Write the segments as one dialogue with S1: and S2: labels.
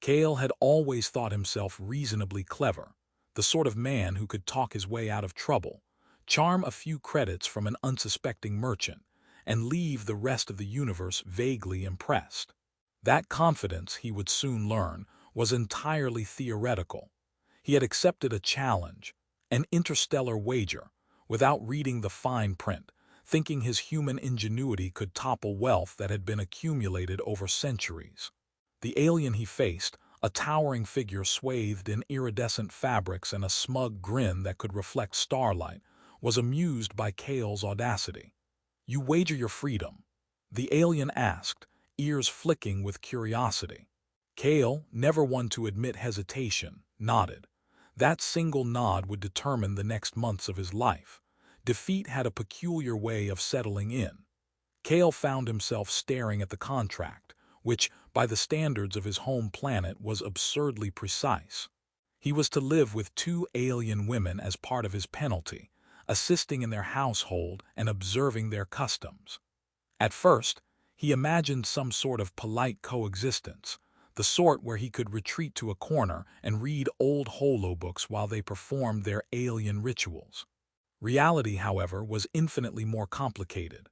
S1: Cale had always thought himself reasonably clever, the sort of man who could talk his way out of trouble, charm a few credits from an unsuspecting merchant, and leave the rest of the universe vaguely impressed. That confidence, he would soon learn, was entirely theoretical. He had accepted a challenge, an interstellar wager, without reading the fine print, thinking his human ingenuity could topple wealth that had been accumulated over centuries. The alien he faced, a towering figure swathed in iridescent fabrics and a smug grin that could reflect starlight, was amused by Cale's audacity. "You wager your freedom?" the alien asked, ears flicking with curiosity. Cale, never one to admit hesitation, nodded. That single nod would determine the next months of his life. Defeat had a peculiar way of settling in. Cale found himself staring at the contract, which, by the standards of his home planet, was absurdly precise. He was to live with two alien women as part of his penalty, assisting in their household and observing their customs. At first, he imagined some sort of polite coexistence, the sort where he could retreat to a corner and read old holobooks while they performed their alien rituals. Reality, however, was infinitely more complicated.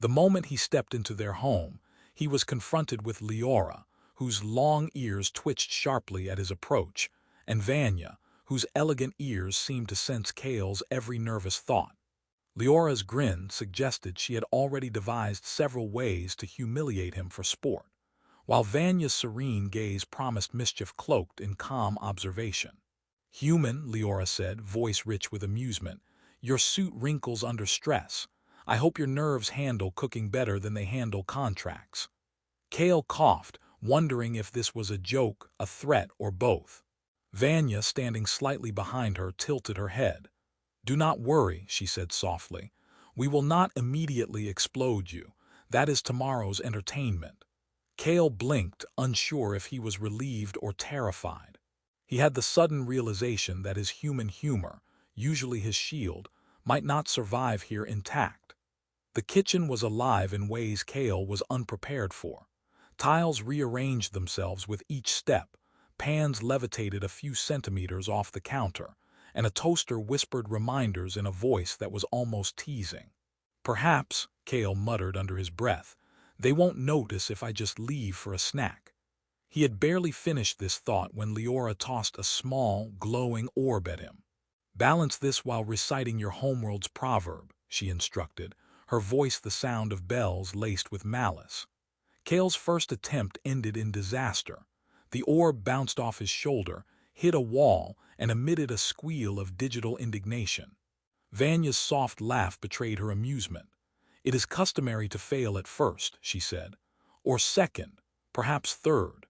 S1: The moment he stepped into their home, he was confronted with Leora, whose long ears twitched sharply at his approach, and Vanya, whose elegant ears seemed to sense Cale's every nervous thought. Leora's grin suggested she had already devised several ways to humiliate him for sport, while Vanya's serene gaze promised mischief cloaked in calm observation. "Human," Leora said, voice rich with amusement, "your suit wrinkles under stress. I hope your nerves handle cooking better than they handle contracts." Cale coughed, wondering if this was a joke, a threat, or both. Vanya, standing slightly behind her, tilted her head. "Do not worry," she said softly. "We will not immediately explode you. That is tomorrow's entertainment." Cale blinked, unsure if he was relieved or terrified. He had the sudden realization that his human humor, usually his shield, might not survive here intact. The kitchen was alive in ways Cale was unprepared for. Tiles rearranged themselves with each step, pans levitated a few centimeters off the counter, and a toaster whispered reminders in a voice that was almost teasing. "Perhaps," Cale muttered under his breath, "they won't notice if I just leave for a snack." He had barely finished this thought when Leora tossed a small, glowing orb at him. "Balance this while reciting your homeworld's proverb," she instructed, her voice the sound of bells laced with malice. Cale's first attempt ended in disaster. The orb bounced off his shoulder, hit a wall, and emitted a squeal of digital indignation. Vanya's soft laugh betrayed her amusement. "It is customary to fail at first," she said. "Or second, perhaps third."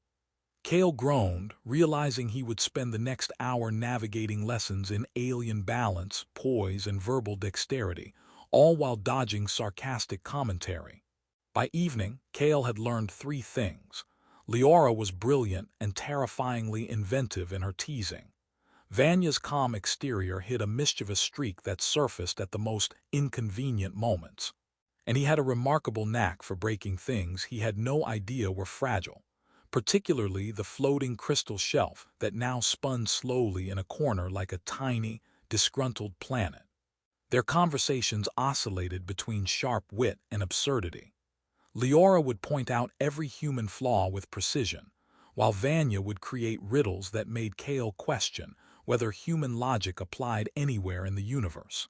S1: Cale groaned, realizing he would spend the next hour navigating lessons in alien balance, poise, and verbal dexterity, all while dodging sarcastic commentary. By evening, Cale had learned three things. Leora was brilliant and terrifyingly inventive in her teasing. Vanya's calm exterior hid a mischievous streak that surfaced at the most inconvenient moments. And he had a remarkable knack for breaking things he had no idea were fragile, particularly the floating crystal shelf that now spun slowly in a corner like a tiny, disgruntled planet. Their conversations oscillated between sharp wit and absurdity. Leora would point out every human flaw with precision, while Vanya would create riddles that made Cale question whether human logic applied anywhere in the universe.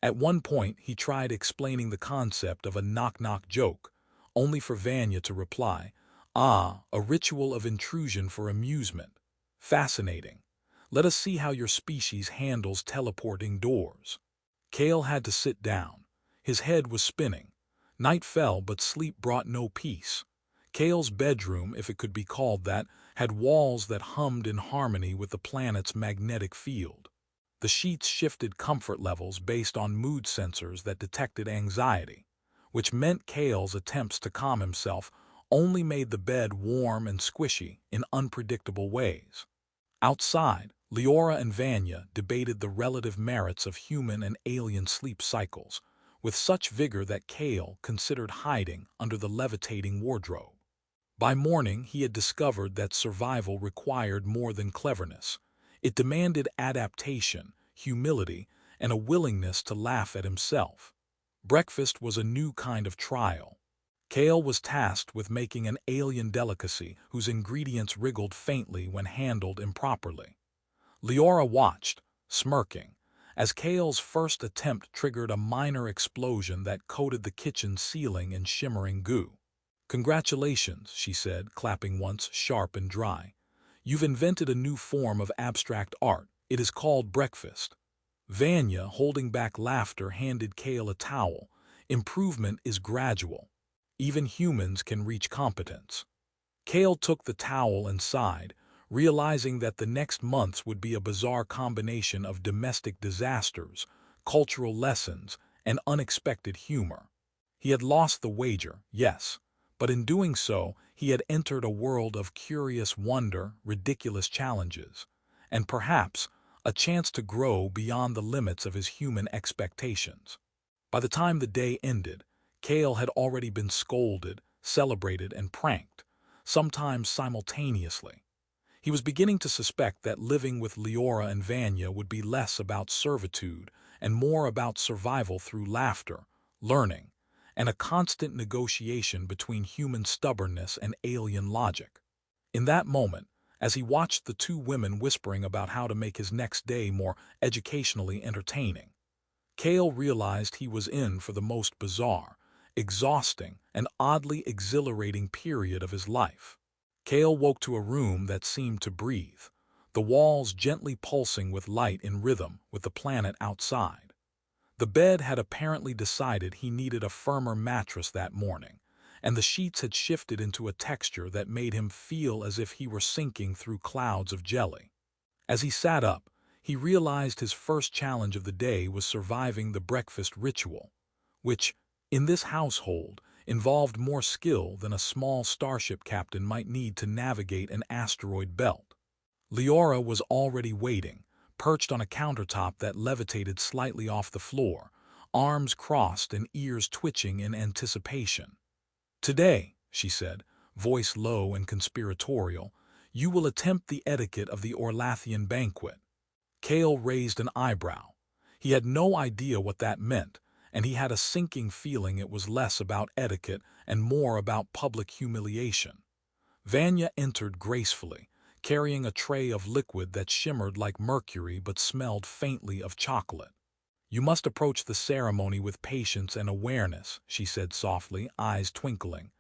S1: At one point, he tried explaining the concept of a knock-knock joke, only for Vanya to reply, "Ah, a ritual of intrusion for amusement. Fascinating. Let us see how your species handles teleporting doors." Cale had to sit down. His head was spinning. Night fell, but sleep brought no peace. Cale's bedroom, if it could be called that, had walls that hummed in harmony with the planet's magnetic field. The sheets shifted comfort levels based on mood sensors that detected anxiety, which meant Cale's attempts to calm himself only made the bed warm and squishy in unpredictable ways. Outside, Leora and Vanya debated the relative merits of human and alien sleep cycles, with such vigor that Cale considered hiding under the levitating wardrobe. By morning, he had discovered that survival required more than cleverness. It demanded adaptation, humility, and a willingness to laugh at himself. Breakfast was a new kind of trial. Kale was tasked with making an alien delicacy whose ingredients wriggled faintly when handled improperly. Leora watched, smirking, as Kale's first attempt triggered a minor explosion that coated the kitchen ceiling in shimmering goo. "Congratulations," she said, clapping once, sharp and dry. "You've invented a new form of abstract art. It is called breakfast." Vanya, holding back laughter, handed Kale a towel. "Improvement is gradual. Even humans can reach competence." Kale took the towel and sighed, realizing that the next months would be a bizarre combination of domestic disasters, cultural lessons, and unexpected humor. He had lost the wager, yes, but in doing so, he had entered a world of curious wonder, ridiculous challenges, and perhaps a chance to grow beyond the limits of his human expectations. By the time the day ended, Kale had already been scolded, celebrated, and pranked, sometimes simultaneously. He was beginning to suspect that living with Leora and Vanya would be less about servitude and more about survival through laughter, learning, and a constant negotiation between human stubbornness and alien logic. In that moment, as he watched the two women whispering about how to make his next day more educationally entertaining, Kale realized he was in for the most bizarre, exhausting, and oddly exhilarating period of his life. Kale woke to a room that seemed to breathe, the walls gently pulsing with light in rhythm with the planet outside. The bed had apparently decided he needed a firmer mattress that morning, and the sheets had shifted into a texture that made him feel as if he were sinking through clouds of jelly. As he sat up, he realized his first challenge of the day was surviving the breakfast ritual, which, in this household, involved more skill than a small starship captain might need to navigate an asteroid belt. Leora was already waiting, perched on a countertop that levitated slightly off the floor, arms crossed and ears twitching in anticipation. "Today," she said, voice low and conspiratorial, "you will attempt the etiquette of the Orlathian banquet." Kale raised an eyebrow. He had no idea what that meant, and he had a sinking feeling it was less about etiquette and more about public humiliation. Vanya entered gracefully, carrying a tray of liquid that shimmered like mercury but smelled faintly of chocolate. "You must approach the ceremony with patience and awareness," she said softly, eyes twinkling.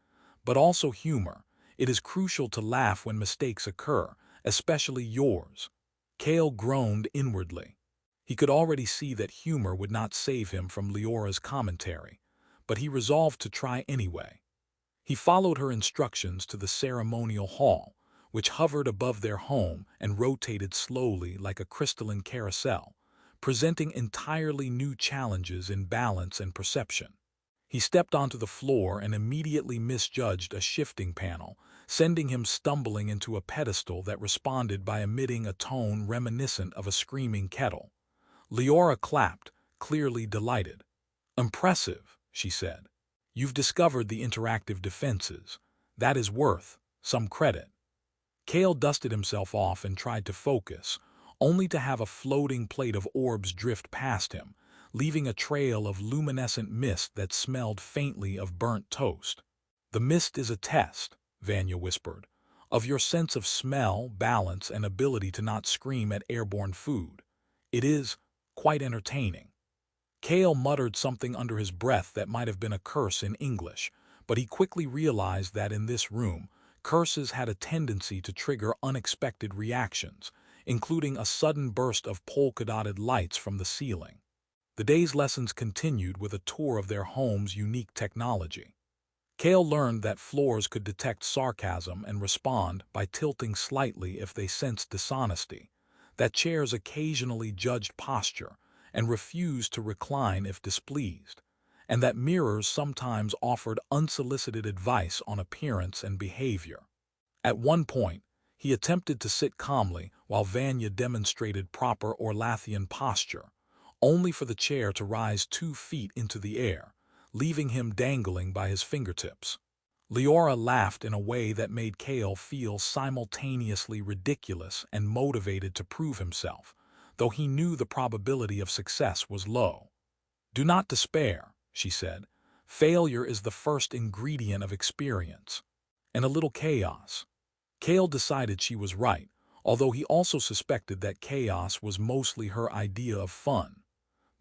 S1: "But also humor. It is crucial to laugh when mistakes occur, especially yours." Kale groaned inwardly. He could already see that humor would not save him from Leora's commentary, but he resolved to try anyway. He followed her instructions to the ceremonial hall, which hovered above their home and rotated slowly like a crystalline carousel, presenting entirely new challenges in balance and perception. He stepped onto the floor and immediately misjudged a shifting panel, sending him stumbling into a pedestal that responded by emitting a tone reminiscent of a screaming kettle. Leora clapped, clearly delighted. "Impressive," she said. "You've discovered the interactive defenses. That is worth some credit." Kale dusted himself off and tried to focus, only to have a floating plate of orbs drift past him, leaving a trail of luminescent mist that smelled faintly of burnt toast. "The mist is a test," Vanya whispered, "of your sense of smell, balance, and ability to not scream at airborne food. It is quite entertaining." Kale muttered something under his breath that might have been a curse in English, but he quickly realized that in this room, curses had a tendency to trigger unexpected reactions, including a sudden burst of polka-dotted lights from the ceiling. The day's lessons continued with a tour of their home's unique technology. Kale learned that floors could detect sarcasm and respond by tilting slightly if they sensed dishonesty, that chairs occasionally judged posture and refused to recline if displeased, and that mirrors sometimes offered unsolicited advice on appearance and behavior. At one point, he attempted to sit calmly while Vanya demonstrated proper Orlathian posture, only for the chair to rise 2 feet into the air, leaving him dangling by his fingertips. Leora laughed in a way that made Kale feel simultaneously ridiculous and motivated to prove himself, though he knew the probability of success was low. "Do not despair," she said. "Failure is the first ingredient of experience." And a little chaos. Kale decided she was right, although he also suspected that chaos was mostly her idea of fun.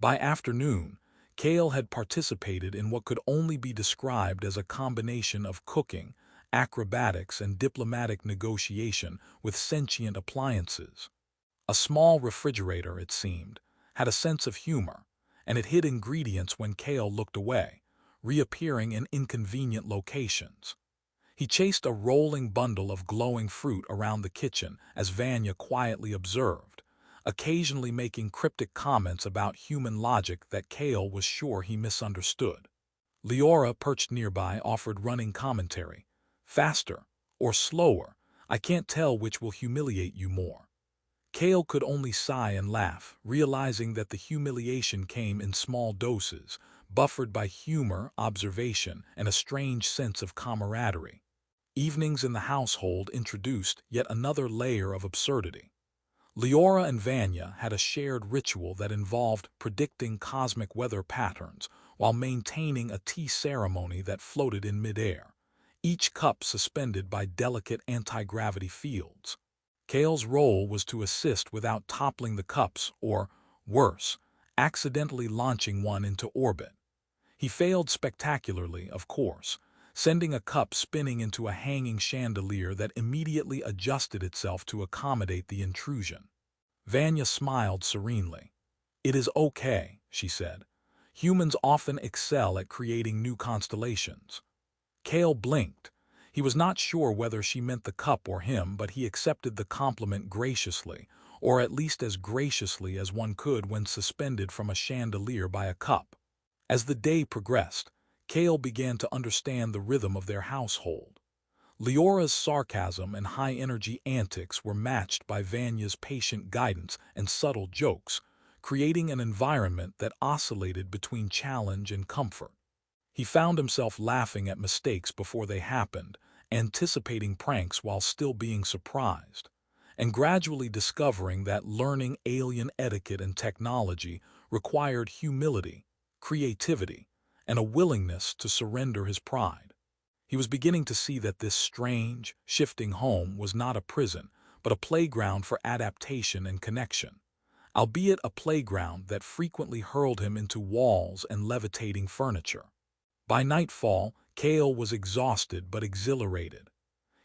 S1: By afternoon, Kale had participated in what could only be described as a combination of cooking, acrobatics, and diplomatic negotiation with sentient appliances. A small refrigerator, it seemed, had a sense of humor, and it hid ingredients when Kale looked away, reappearing in inconvenient locations. He chased a rolling bundle of glowing fruit around the kitchen as Vanya quietly observed, occasionally making cryptic comments about human logic that Kale was sure he misunderstood. Leora, perched nearby, offered running commentary. "Faster or slower, I can't tell which will humiliate you more." Kale could only sigh and laugh, realizing that the humiliation came in small doses, buffered by humor, observation, and a strange sense of camaraderie. Evenings in the household introduced yet another layer of absurdity. Leora and Vanya had a shared ritual that involved predicting cosmic weather patterns while maintaining a tea ceremony that floated in midair, each cup suspended by delicate anti-gravity fields. Kale's role was to assist without toppling the cups or, worse, accidentally launching one into orbit. He failed spectacularly, of course, sending a cup spinning into a hanging chandelier that immediately adjusted itself to accommodate the intrusion. Vanya smiled serenely. "It is okay," she said. "Humans often excel at creating new constellations." Kale blinked. He was not sure whether she meant the cup or him, but he accepted the compliment graciously, or at least as graciously as one could when suspended from a chandelier by a cup. As the day progressed, Kale began to understand the rhythm of their household. Leora's sarcasm and high-energy antics were matched by Vanya's patient guidance and subtle jokes, creating an environment that oscillated between challenge and comfort. He found himself laughing at mistakes before they happened, anticipating pranks while still being surprised, and gradually discovering that learning alien etiquette and technology required humility, creativity, and a willingness to surrender his pride. He was beginning to see that this strange, shifting home was not a prison, but a playground for adaptation and connection, albeit a playground that frequently hurled him into walls and levitating furniture. By nightfall, Kale was exhausted but exhilarated.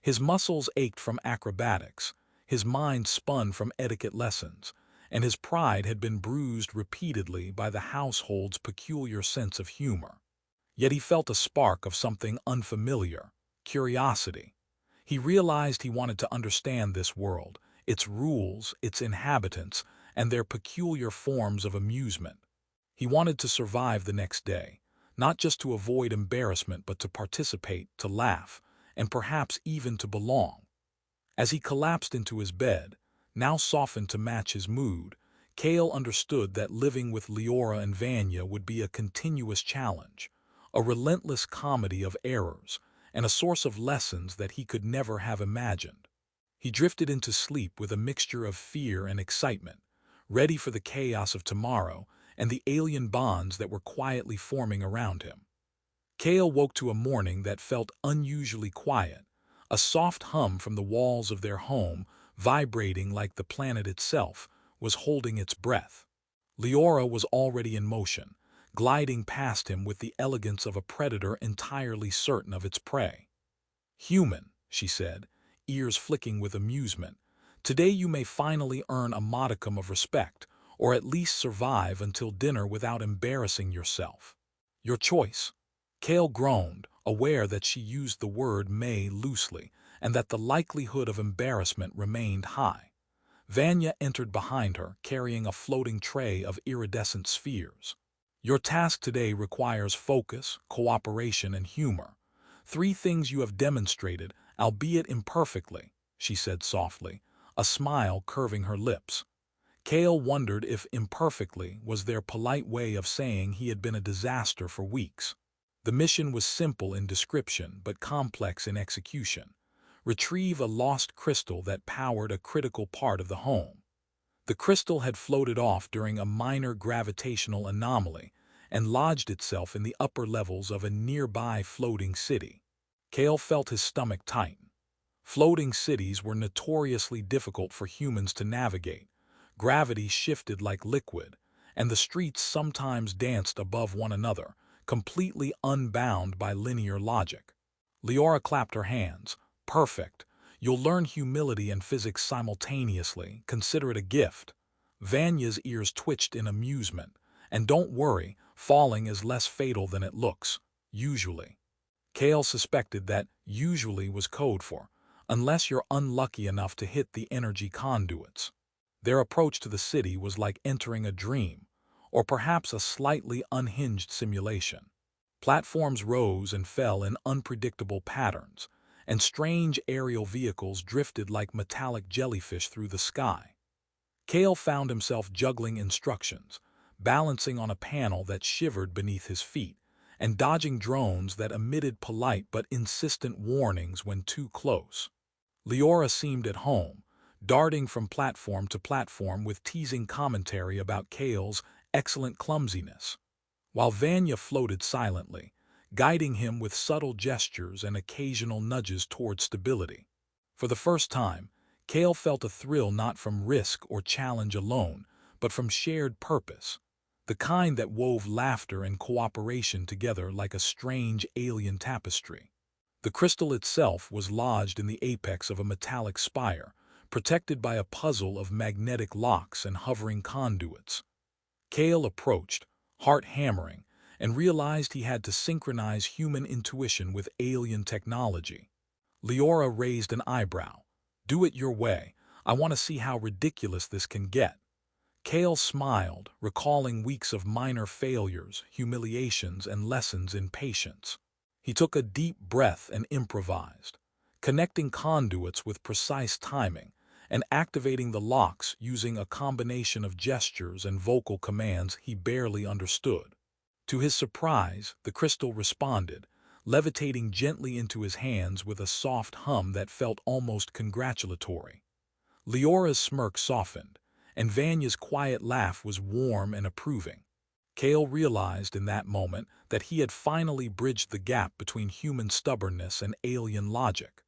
S1: His muscles ached from acrobatics, his mind spun from etiquette lessons, and his pride had been bruised repeatedly by the household's peculiar sense of humor. Yet he felt a spark of something unfamiliar, curiosity. He realized he wanted to understand this world, its rules, its inhabitants, and their peculiar forms of amusement. He wanted to survive the next day, not just to avoid embarrassment but to participate, to laugh, and perhaps even to belong. As he collapsed into his bed, now softened to match his mood, Kale understood that living with Leora and Vanya would be a continuous challenge, a relentless comedy of errors, and a source of lessons that he could never have imagined. He drifted into sleep with a mixture of fear and excitement, ready for the chaos of tomorrow and the alien bonds that were quietly forming around him. Kale woke to a morning that felt unusually quiet, a soft hum from the walls of their home, vibrating like the planet itself, was holding its breath. Leora was already in motion, gliding past him with the elegance of a predator entirely certain of its prey. "Human," she said, ears flicking with amusement, "today you may finally earn a modicum of respect, or at least survive until dinner without embarrassing yourself. Your choice." Kale groaned, aware that she used the word may loosely, and that the likelihood of embarrassment remained high. Vanya entered behind her, carrying a floating tray of iridescent spheres. "Your task today requires focus, cooperation, and humor. 3 things you have demonstrated, albeit imperfectly," she said softly, a smile curving her lips. Kale wondered if imperfectly was their polite way of saying he had been a disaster for weeks. The mission was simple in description but complex in execution. Retrieve a lost crystal that powered a critical part of the home. The crystal had floated off during a minor gravitational anomaly and lodged itself in the upper levels of a nearby floating city. Cale felt his stomach tighten. Floating cities were notoriously difficult for humans to navigate. Gravity shifted like liquid, and the streets sometimes danced above one another, completely unbound by linear logic. Leora clapped her hands. Perfect. You'll learn humility and physics simultaneously. Consider it a gift. Vanya's ears twitched in amusement. And don't worry, falling is less fatal than it looks, usually. Cale suspected that usually was code for, unless you're unlucky enough to hit the energy conduits. Their approach to the city was like entering a dream, or perhaps a slightly unhinged simulation. Platforms rose and fell in unpredictable patterns, and strange aerial vehicles drifted like metallic jellyfish through the sky. Cale found himself juggling instructions, balancing on a panel that shivered beneath his feet, and dodging drones that emitted polite but insistent warnings when too close. Leora seemed at home, darting from platform to platform with teasing commentary about Cale's excellent clumsiness, while Vanya floated silently, guiding him with subtle gestures and occasional nudges toward stability. For the first time, Cale felt a thrill not from risk or challenge alone, but from shared purpose, the kind that wove laughter and cooperation together like a strange alien tapestry. The crystal itself was lodged in the apex of a metallic spire, protected by a puzzle of magnetic locks and hovering conduits. Cale approached, heart hammering, and realized he had to synchronize human intuition with alien technology. Leora raised an eyebrow. Do it your way. I want to see how ridiculous this can get. Cale smiled, recalling weeks of minor failures, humiliations, and lessons in patience. He took a deep breath and improvised, connecting conduits with precise timing and activating the locks using a combination of gestures and vocal commands he barely understood. To his surprise, the crystal responded, levitating gently into his hands with a soft hum that felt almost congratulatory. Leora's smirk softened, and Vanya's quiet laugh was warm and approving. Cale realized in that moment that he had finally bridged the gap between human stubbornness and alien logic.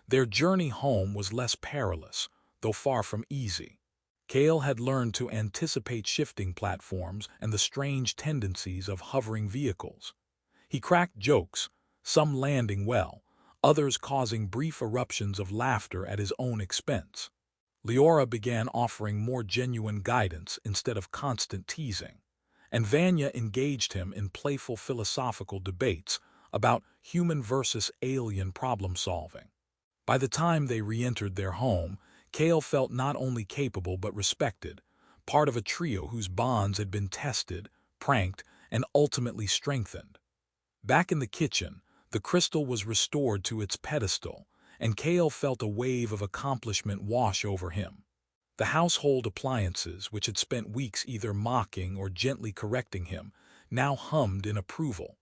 S1: Their journey home was less perilous, though far from easy. Cale had learned to anticipate shifting platforms and the strange tendencies of hovering vehicles. He cracked jokes, some landing well, others causing brief eruptions of laughter at his own expense. Leora began offering more genuine guidance instead of constant teasing, and Vanya engaged him in playful philosophical debates about human versus alien problem-solving. By the time they re-entered their home, Cale felt not only capable but respected, part of a trio whose bonds had been tested, pranked, and ultimately strengthened. Back in the kitchen, the crystal was restored to its pedestal, and Cale felt a wave of accomplishment wash over him. The household appliances, which had spent weeks either mocking or gently correcting him, now hummed in approval.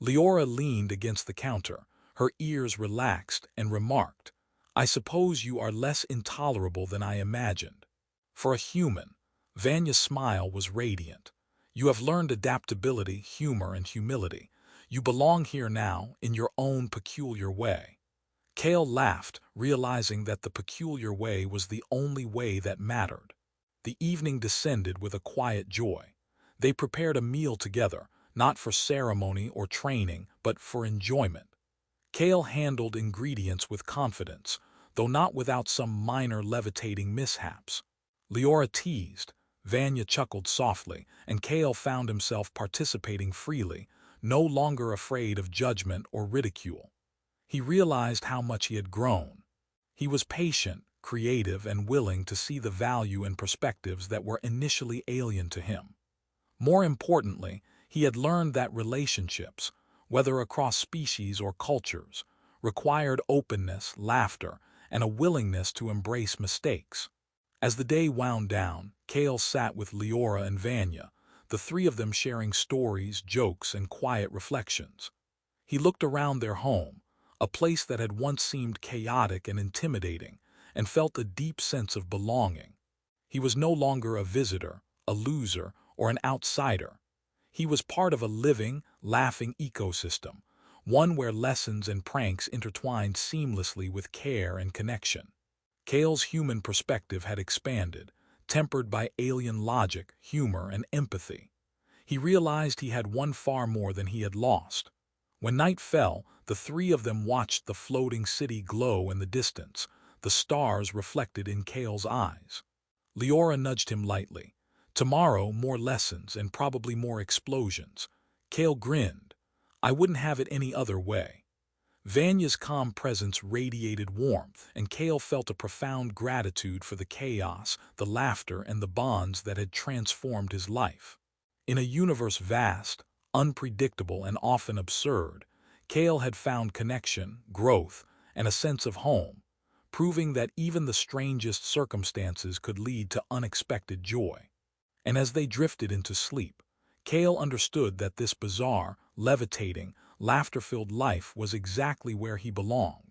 S1: Leora leaned against the counter, her ears relaxed, and remarked, "I suppose you are less intolerable than I imagined." For a human, Vanya's smile was radiant. "You have learned adaptability, humor, and humility. You belong here now, in your own peculiar way." Cale laughed, realizing that the peculiar way was the only way that mattered. The evening descended with a quiet joy. They prepared a meal together, not for ceremony or training, but for enjoyment. Cale handled ingredients with confidence, though not without some minor levitating mishaps. Leora teased, Vanya chuckled softly, and Cale found himself participating freely, no longer afraid of judgment or ridicule. He realized how much he had grown. He was patient, creative, and willing to see the value in perspectives that were initially alien to him. More importantly, he had learned that relationships, whether across species or cultures, required openness, laughter, and a willingness to embrace mistakes. As the day wound down, Cale sat with Leora and Vanya, the three of them sharing stories, jokes, and quiet reflections. He looked around their home, a place that had once seemed chaotic and intimidating, and felt a deep sense of belonging. He was no longer a visitor, a loser, or an outsider. He was part of a living, laughing ecosystem, one where lessons and pranks intertwined seamlessly with care and connection. Cale's human perspective had expanded, tempered by alien logic, humor, and empathy. He realized he had won far more than he had lost. When night fell, the three of them watched the floating city glow in the distance, the stars reflected in Cale's eyes. Leora nudged him lightly. Tomorrow, more lessons and probably more explosions. Cale grinned. I wouldn't have it any other way. Vanya's calm presence radiated warmth, and Cale felt a profound gratitude for the chaos, the laughter, and the bonds that had transformed his life. In a universe vast, unpredictable, and often absurd, Cale had found connection, growth, and a sense of home, proving that even the strangest circumstances could lead to unexpected joy. And as they drifted into sleep, Cale understood that this bizarre, levitating, laughter-filled life was exactly where he belonged.